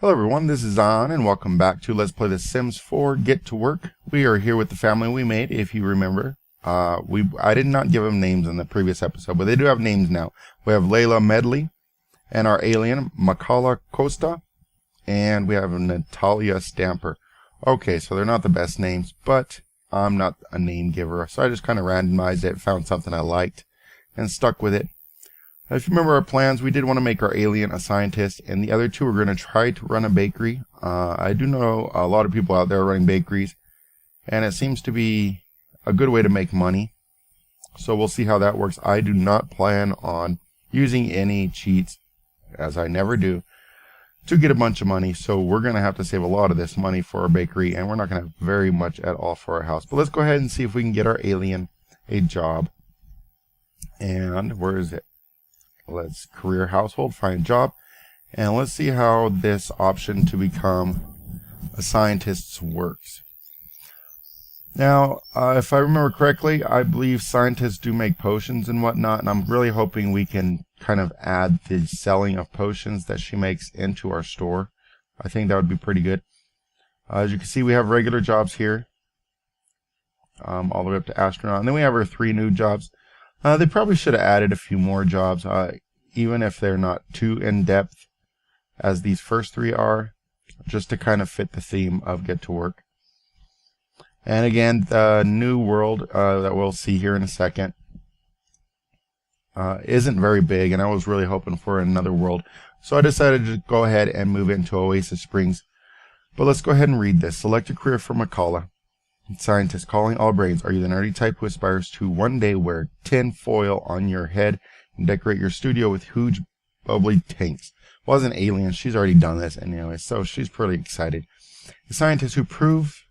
Hello everyone, this is On, and welcome back to Let's Play The Sims 4 Get to Work. We are here with the family we made, if you remember. I did not give them names in the previous episode, but they do have names now. We have Layla Medley, and our alien, Makala Costa, and we have Natalia Stamper. Okay, so they're not the best names, but I'm not a name giver, so I just kind of randomized it, found something I liked, and stuck with it. If you remember our plans, we did want to make our alien a scientist, and the other two are going to try to run a bakery. I do know a lot of people out there running bakeries, and it seems to be a good way to make money. So we'll see how that works. I do not plan on using any cheats, as I never do, to get a bunch of money. So we're going to have to save a lot of this money for our bakery, and we're not going to have very much at all for our house. But let's go ahead and see if we can get our alien a job. And where is it? Let's career household, find job, and let's see how this option to become a scientist works. Now, if I remember correctly, I believe scientists do make potions and whatnot, and I'm really hoping we can kind of add the selling of potions that she makes into our store. I think that would be pretty good. As you can see, we have regular jobs here, all the way up to astronaut, and then we have our 3 new jobs. They probably should have added a few more jobs, even if they're not too in-depth as these first 3 are, just to kind of fit the theme of Get to Work. And again, the new world that we'll see here in a second isn't very big, and I was really hoping for another world. So I decided to go ahead and move into Oasis Springs. But let's go ahead and read this. Select a career for Makala. Scientist, calling all brains. Are you the nerdy type who aspires to one day wear tin foil on your head and decorate your studio with huge bubbly tanks? Well, as an alien, she's already done this anyway, so she's pretty excited. The scientists who prove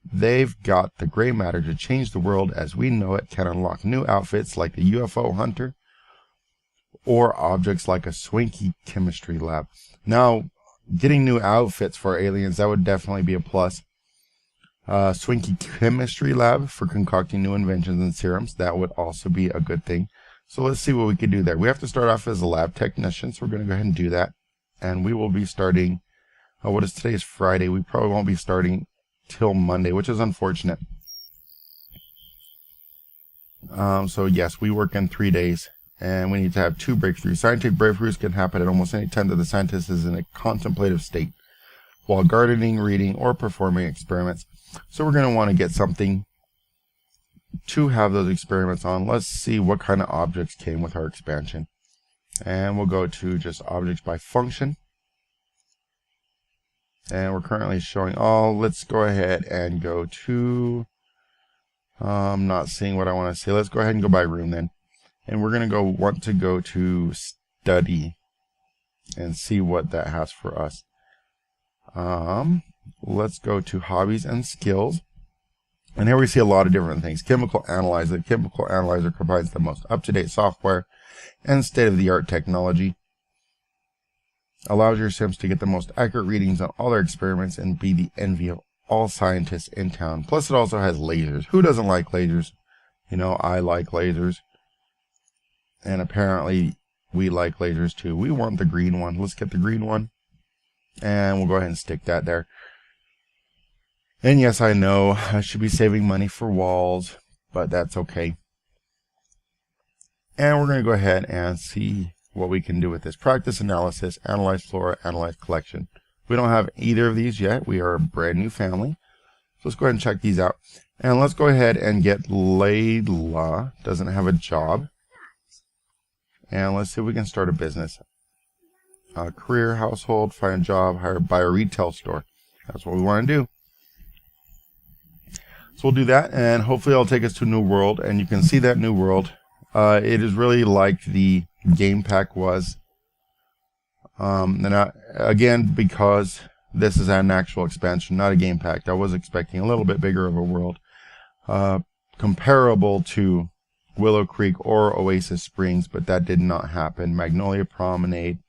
they've got the gray matter to change the world as we know it can unlock new outfits like the UFO hunter or objects like a swanky chemistry lab. Now, getting new outfits for aliens, that would definitely be a plus. Swanky chemistry lab for concocting new inventions and serums. That would also be a good thing. So let's see what we can do there. We have to start off as a lab technician, so we're going to go ahead and do that. And we will be starting, what is today? Is Friday. We probably won't be starting till Monday, which is unfortunate. So yes, we work in 3 days, and we need to have 2 breakthroughs. Scientific breakthroughs can happen at almost any time that the scientist is in a contemplative state, while gardening, reading, or performing experiments. So we're going to want to get something to have those experiments on. Let's see what kind of objects came with our expansion. And we'll go to just objects by function. And we're currently showing all. Let's go ahead and go to, I'm not seeing what I want to say. Let's go ahead and go by room then. And we're going to want to go to study and see what that has for us. Let's go to hobbies and skills. And here we see a lot of different things. Chemical analyzer. The chemical analyzer combines the most up-to-date software and state-of-the-art technology. Allows your Sims to get the most accurate readings on all their experiments and be the envy of all scientists in town. Plus it also has lasers. Who doesn't like lasers? You know, I like lasers. And apparently we like lasers too. We want the green one. Let's get the green one. And we'll go ahead and stick that there. And yes, I know I should be saving money for walls, but that's okay. And we're going to go ahead and see what we can do with this. Practice analysis, analyze flora, analyze collection. We don't have either of these yet. We are a brand new family. So let's go ahead and check these out. And let's go ahead and get Layla. Doesn't have a job. And let's see if we can start a business. Career, household, find a job, hire, buy a retail store. That's what we want to do. So we'll do that, and hopefully it'll take us to a new world, and you can see that new world. It is really like the game pack was. Again, because this is an actual expansion, not a game pack, I was expecting a little bit bigger of a world. Comparable to Willow Creek or Oasis Springs, but that did not happen. Magnolia Promenade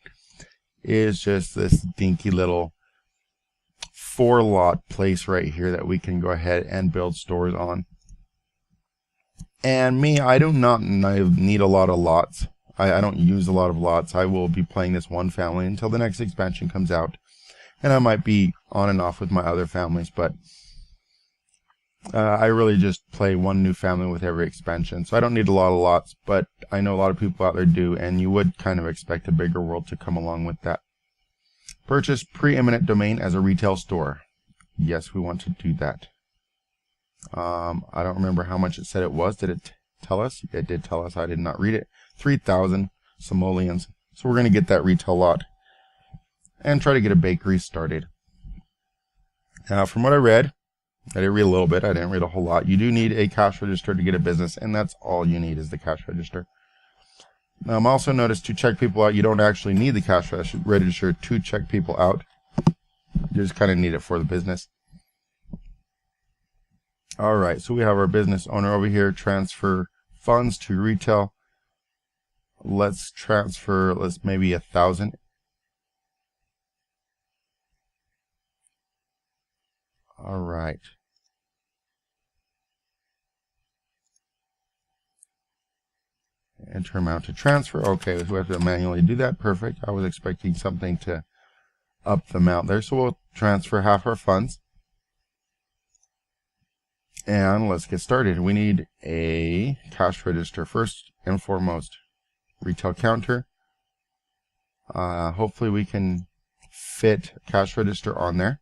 is just this dinky little 4-lot place right here that we can go ahead and build stores on. And me, I do not need a lot of lots. I don't use a lot of lots. I will be playing this one family until the next expansion comes out. And I might be on and off with my other families, but I really just play one new family with every expansion. So I don't need a lot of lots, but I know a lot of people out there do, and you would kind of expect a bigger world to come along with that. Purchase preeminent domain as a retail store. Yes, we want to do that. I don't remember how much it said it was. Did it tell us? It did tell us. I did not read it. 3,000 simoleons. So we're going to get that retail lot and try to get a bakery started. Now, from what I read, I did read a little bit. I didn't read a whole lot. You do need a cash register to get a business, and that's all you need is the cash register. Now, I'm also noticed to check people out, you don't actually need the cash register to check people out. You just kind of need it for the business. All right, so we have our business owner over here. Transfer funds to retail. Let's transfer, maybe 1,000. All right. Enter amount to transfer. Okay, we have to manually do that. Perfect. I was expecting something to up the amount there. So we'll transfer half our funds. And let's get started. We need a cash register first and foremost. Retail counter. Hopefully we can fit a cash register on there.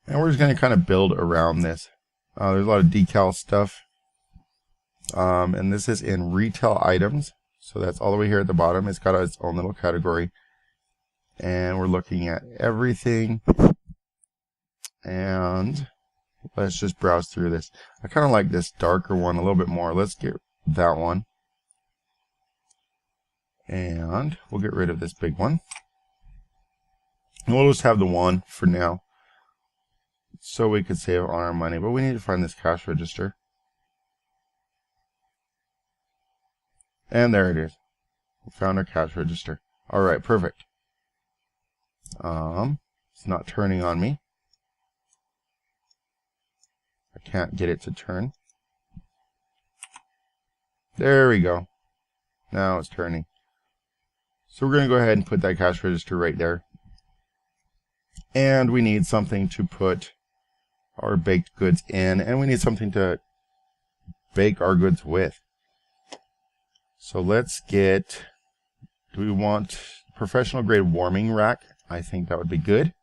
And we're just going to kind of build around this. There's a lot of decal stuff. And this is in retail items. So that's all the way here at the bottom. It's got its own little category. And we're looking at everything. And let's just browse through this. I kind of like this darker one a little bit more. Let's get that one. And we'll get rid of this big one. And we'll just have the one for now, so we could save on our money. But we need to find this cash register. And there it is. We found our cash register. All right, perfect. It's not turning on me. I can't get it to turn. There we go. Now it's turning. So we're going to go ahead and put that cash register right there. And we need something to put our baked goods in, and we need something to bake our goods with. So let's get, do we want professional grade warming rack? I think that would be good.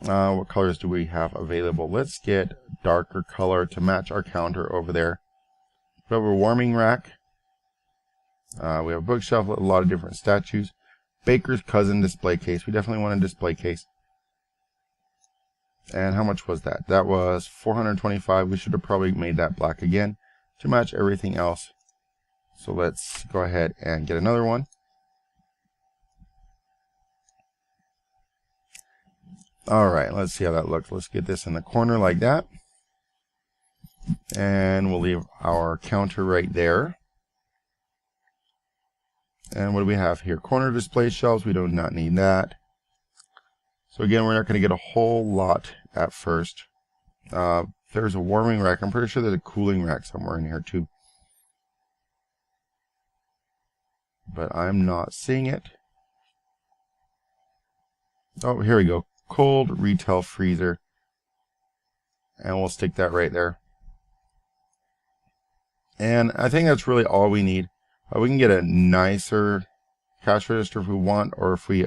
What colors do we have available? Let's get darker color to match our counter over there. We have a warming rack. We have a bookshelf with a lot of different statues. Baker's cousin display case. We definitely want a display case. And how much was that? That was 425. We should have probably made that black again to match everything else. So let's go ahead and get another one. All right, let's see how that looks. Let's get this in the corner like that. And we'll leave our counter right there. And what do we have here? Corner display shelves. We do not need that. So again, we're not going to get a whole lot at first. There's a warming rack. I'm pretty sure there's a cooling rack somewhere in here too. But I'm not seeing it. Oh, here we go. Cold retail freezer. And we'll stick that right there. And I think that's really all we need. We can get a nicer cash register if we want, or if we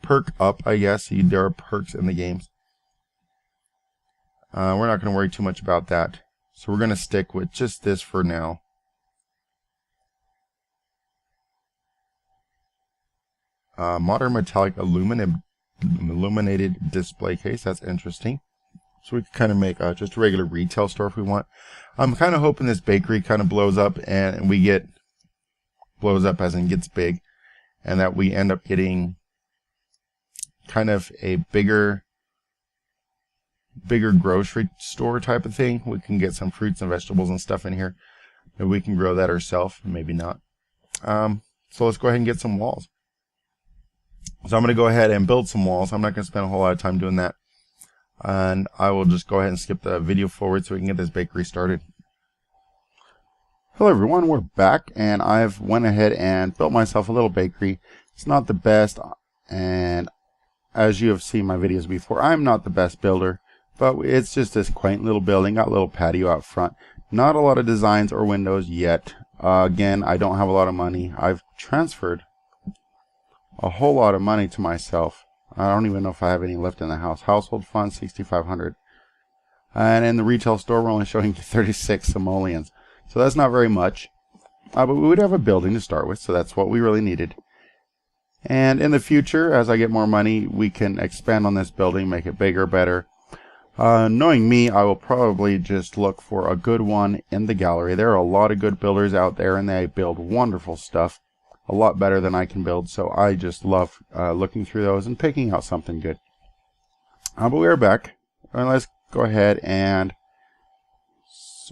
perk up, I guess. There are perks in the games. We're not going to worry too much about that. So we're going to stick with just this for now. Modern metallic illuminated display case. That's interesting. So we can kind of make just a regular retail store if we want. I'm kind of hoping this bakery kind of blows up, and we get blows up as in gets big, and that we end up getting kind of a bigger grocery store type of thing. We can get some fruits and vegetables and stuff in here. Maybe we can grow that ourselves, maybe not. So let's go ahead and get some walls. So I'm going to go ahead and build some walls. I'm not going to spend a whole lot of time doing that. And I will just go ahead and skip the video forward so we can get this bakery started. Hello everyone, we're back, and I've went ahead and built myself a little bakery. It's not the best, And as you have seen my videos before, I'm not the best builder, but it's just this quaint little building, got a little patio out front. Not a lot of designs or windows yet. Again, I don't have a lot of money. I've transferred a whole lot of money to myself. I don't even know if I have any left in the house. Household funds, 6,500. And in the retail store, we're only showing 36 simoleons. So that's not very much. But we would have a building to start with, so that's what we really needed. And in the future, as I get more money, we can expand on this building, make it bigger, better. Knowing me, I will probably just look for a good one in the gallery. There are a lot of good builders out there, and they build wonderful stuff. A lot better than I can build, so I just love looking through those and picking out something good. But we are back. Let's go ahead and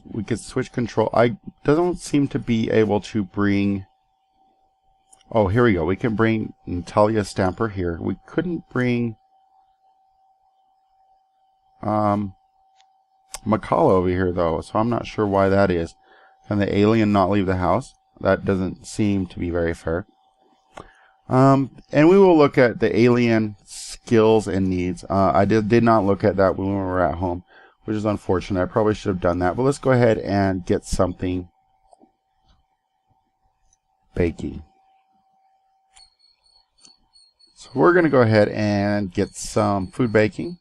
we can switch control. I don't seem to be able to bring... Oh, here we go. We can bring Natalia Stamper here. We couldn't bring Makala over here, though, so I'm not sure why that is. Can the alien not leave the house? That doesn't seem to be very fair. And we will look at the alien skills and needs. I did not look at that when we were at home, which is unfortunate. I probably should have done that. But let's go ahead and get something baking. So we're going to go ahead and get some food baking.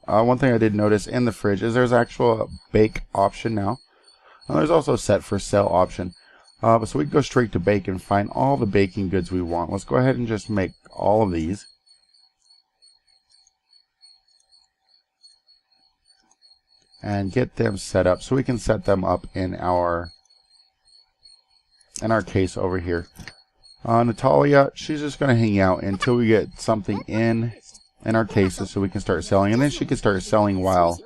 One thing I did notice in the fridge is there's actual bake option now. And there's also set for sell option. So we can go straight to bake and find all the baking goods we want. Let's go ahead and just make all of these. And get them set up so we can set them up in our case over here. Natalia, she's just going to hang out until we get something in our cases so we can start selling. And then she can start selling while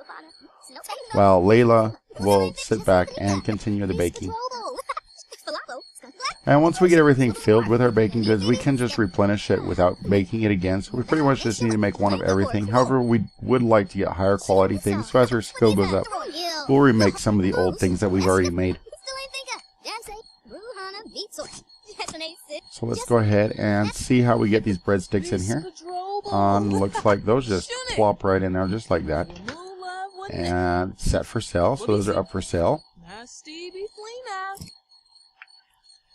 Layla will sit back and continue the baking. And once we get everything filled with our baking goods, we can just replenish it without baking it again. So we pretty much just need to make one of everything. However, we would like to get higher quality things. So as our skill goes up, we'll remake some of the old things that we've already made. So let's go ahead and see how we get these breadsticks in here. Looks like those just plop right in there just like that. And set for sale. So those are up for sale.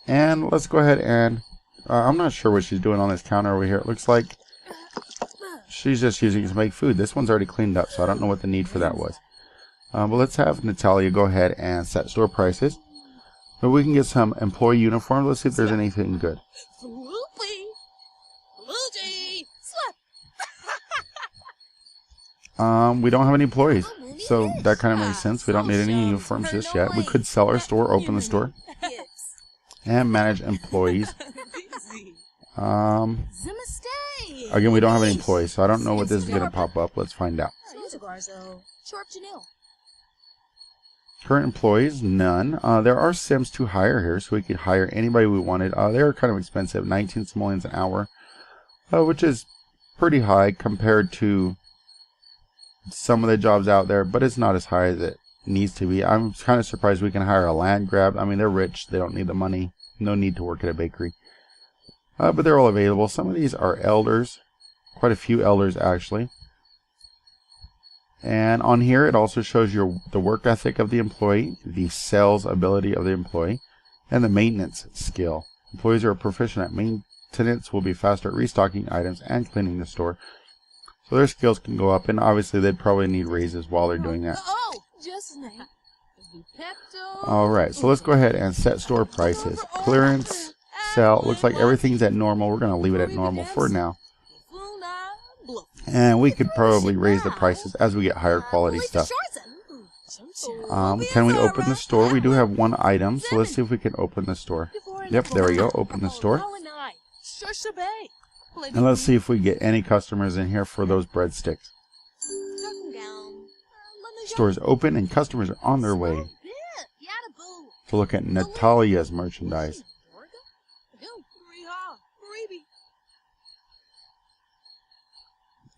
And let's go ahead and I'm not sure what she's doing on this counter over here. It looks like she's just using it to make food. This one's already cleaned up, so I don't know what the need for that was. But let's have Natalia go ahead and set store prices. But we can get some employee uniforms. Let's see if there's anything good. We don't have any employees, so that kind of makes sense. We don't need any uniforms just yet. We could sell our store, open the store, and manage employees. Again, we don't have any employees, so I don't know what this is going to pop up. Let's find out. Current employees, none. There are Sims to hire here, so we could hire anybody we wanted. They're kind of expensive, 19 simoleons an hour, which is pretty high compared to some of the jobs out there, but it's not as high as it needs to be. I'm kind of surprised we can hire a land grab. I mean, they're rich, they don't need the money, no need to work at a bakery. But they're all available. Some of these are elders, quite a few elders actually. And on here it also shows you the work ethic of the employee, the sales ability of the employee, and the maintenance skill. Employees who are proficient at maintenance will be faster at restocking items and cleaning the store. So their skills can go up, and obviously they'd probably need raises while they're doing that. Alright, so let's go ahead and set store prices. Clearance, sell, looks like everything's at normal. We're going to leave it at normal for now. And we could probably raise the prices as we get higher quality stuff. Can we open the store? We do have one item, so let's see if we can open the store. Yep, there we go, open the store. And let's see if we get any customers in here for those breadsticks. Store is open and customers are on their way to look at Natalia's merchandise.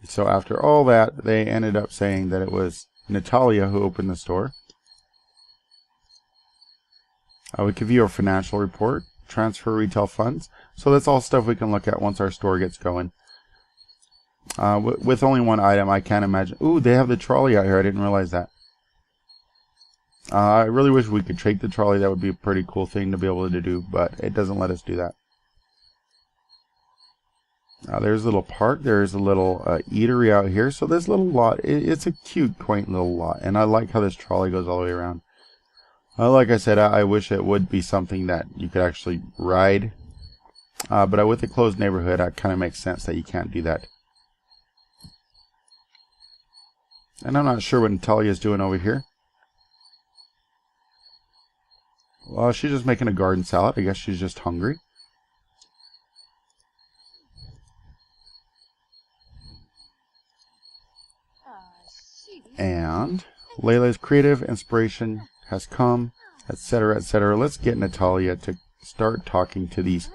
So after all that, they ended up saying that it was Natalia who opened the store. We can view our financial report, transfer retail funds. So that's all stuff we can look at once our store gets going. With only one item, I can't imagine. Ooh, they have the trolley out here. I didn't realize that. I really wish we could take the trolley. That would be a pretty cool thing to be able to do, but it doesn't let us do that. There's a little park. There's a little eatery out here. So this little lot, it's a cute, quaint little lot. And I like how this trolley goes all the way around. Like I said, I wish it would be something that you could actually ride. But with the closed neighborhood, it kind of makes sense that you can't do that. And I'm not sure what Natalia's doing over here. Well, she's just making a garden salad. I guess she's just hungry. And Layla's creative inspiration has come, etc., etc. Let's get Natalia to start talking to these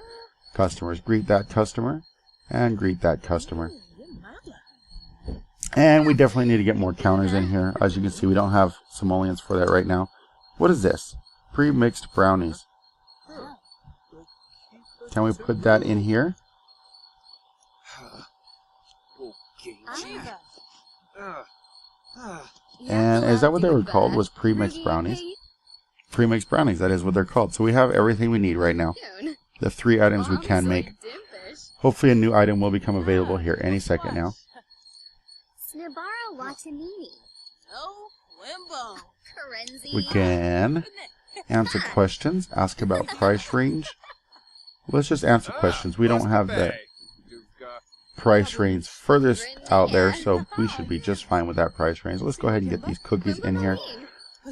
customers. Greet that customer and greet that customer. And we definitely need to get more counters in here. As you can see, we don't have simoleons for that right now. What is this? Pre-mixed brownies. Can we put that in here? And is that what they were called? Was pre-mixed brownies? Pre-mixed brownies, that is what they're called. So we have everything we need right now. The 3 items we can make. Hopefully a new item will become available here any second now. We can answer questions, ask about price range. Let's just answer questions. We don't have the price range furthest out there, so we should be just fine with that price range. Let's go ahead and get these cookies in here.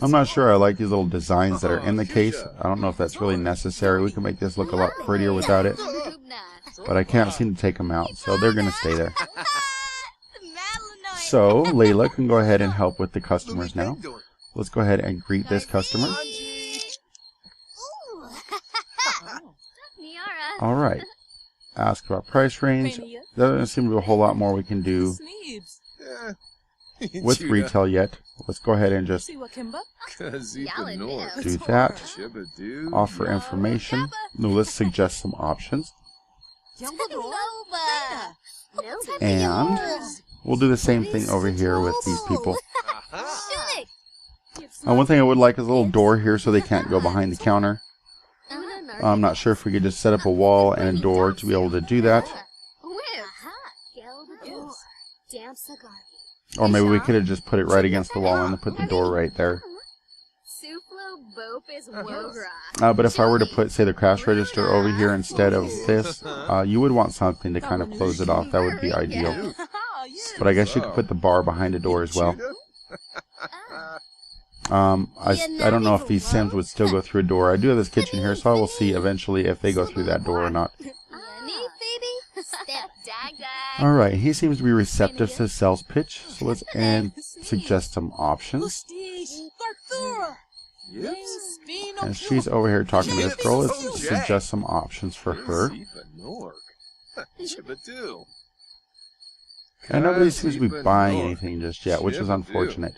I'm not sure I like these little designs that are in the case. I don't know if that's really necessary. We can make this look a lot prettier without it. But I can't seem to take them out, so they're going to stay there. So, Layla can go ahead and help with the customers now. Let's go ahead and greet this customer. Alright. Ask about price range. There doesn't seem to be a whole lot more we can do with retail yet. Let's go ahead and just do that. Offer information. No, let's suggest some options. And we'll do the same thing over here with these people. One thing I would like is a little door here so they can't go behind the counter. I'm not sure if we could just set up a wall and a door to be able to do that. Or maybe we could have just put it right against the wall and put the door right there. But if I were to put, say, the cash register over here instead of this, you would want something to kind of close it off. That would be ideal. But I guess you could put the bar behind a door as well. I don't know if these Sims would still go through a door. I do have this kitchen here, so I will see eventually if they go through that door or not. Alright, he seems to be receptive to the sales pitch, so let's suggest some options. And she's over here talking to this girl. Let's suggest some options for her. And nobody seems to be buying anything just yet, which is unfortunate.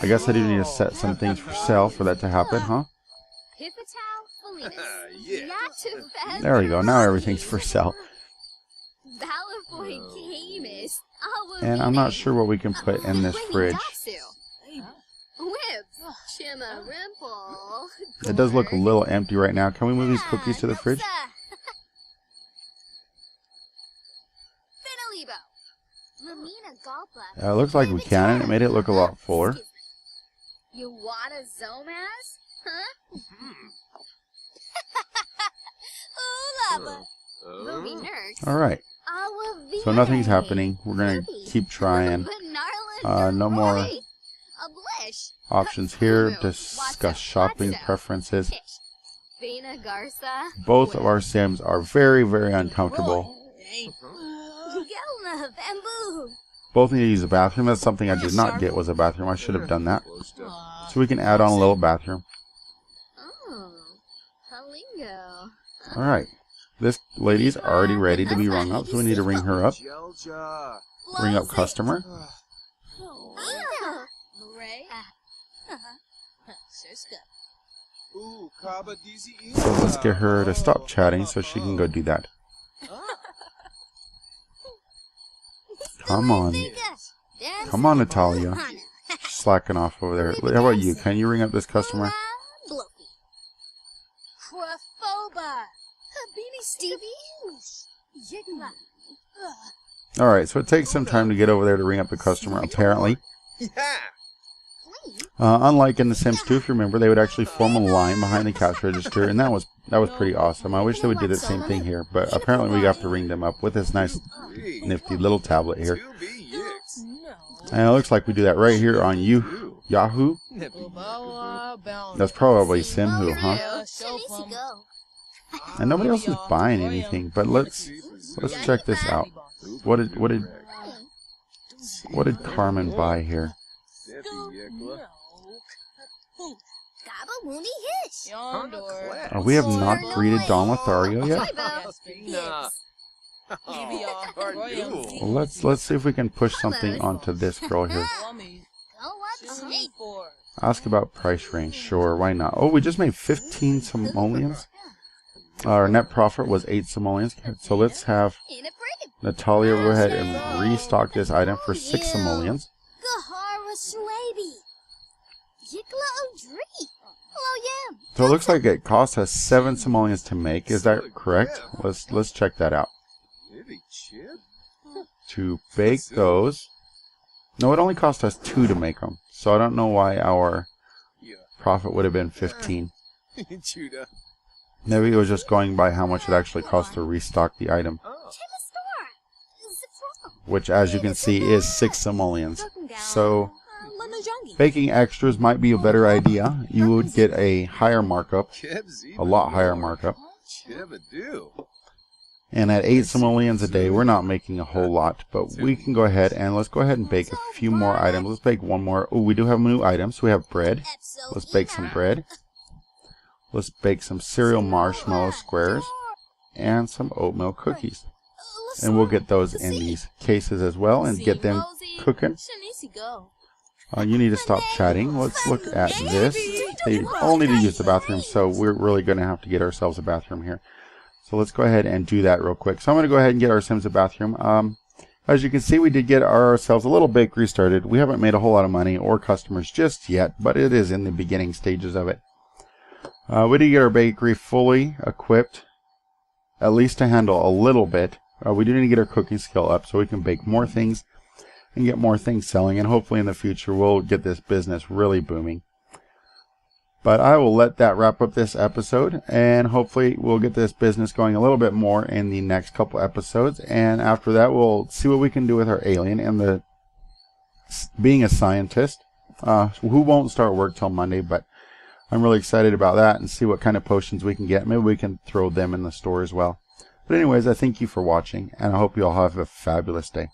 I guess I do need to set some things for sale for that to happen, huh? There we go, now everything's for sale. And I'm not sure what we can put in this fridge. It does look a little empty right now. Can we move these cookies to the fridge? It looks like we can, and it made it look a lot fuller. Alright, so nothing's happening. We're going to keep trying. No more options here. Discuss shopping preferences. Both of our Sims are very, very uncomfortable. Both need to use a bathroom. That's something I did not get, was a bathroom. I should have done that. So we can add on a little bathroom. Alright. This lady's already ready to be rung up, so we need to ring her up. Ring up customer. So let's get her to stop chatting so she can go do that. Come on. Come on, Natalia. Slacking off over there. How about you? Can you ring up this customer? Alright, so it takes some time to get over there to ring up the customer, apparently. Unlike in The Sims 2, if you remember, they would actually form a line behind the cash register, and that was pretty awesome. I wish they would do the same thing here, but apparently we have to ring them up with this nice, nifty little tablet here. And it looks like we do that right here on Yahoo. That's probably Simhu, huh? And nobody else is buying anything, but let's check this out. What did Carmen buy here? Oh, we have not greeted Don Lothario yet. Well, let's see if we can push something onto this girl here. Ask about price range. Sure, why not? Oh, we just made 15 simoleons. Our net profit was 8 simoleons. So let's have Natalia go ahead and restock this item for 6 simoleons. So it looks like it costs us 7 simoleons to make. Is that correct? Let's check that out. To bake those. No, it only cost us 2 to make them. So I don't know why our profit would have been 15. Maybe it was just going by how much it actually cost to restock the item. Which, as you can see, is 6 simoleons. So baking extras might be a better idea. You would get a higher markup. A lot higher markup. And at 8 simoleons a day, we're not making a whole lot, but we can go ahead and let's go ahead and bake a few more items. Let's bake one more. Oh, we do have new items. We have bread. Let's bake some bread. Let's bake some cereal marshmallow squares and some oatmeal cookies. And we'll get those in these cases as well and get them cooking. You need to stop chatting. Let's look at this. They all need to use the bathroom, so we're really going to have to get ourselves a bathroom here. So let's go ahead and do that real quick. So I'm going to go ahead and get our Sims a bathroom. As you can see, we did get ourselves a little bakery started. We haven't made a whole lot of money or customers just yet, but it is in the beginning stages of it. We did get our bakery fully equipped, at least to handle a little bit. We do need to get our cooking skill up so we can bake more things and get more things selling. And hopefully in the future we'll get this business really booming. But I will let that wrap up this episode, and hopefully we'll get this business going a little bit more in the next couple episodes. And after that, we'll see what we can do with our alien and being a scientist, who won't start work till Monday, but I'm really excited about that and see what kind of potions we can get. Maybe we can throw them in the store as well. But anyways, I thank you for watching, and I hope you all have a fabulous day.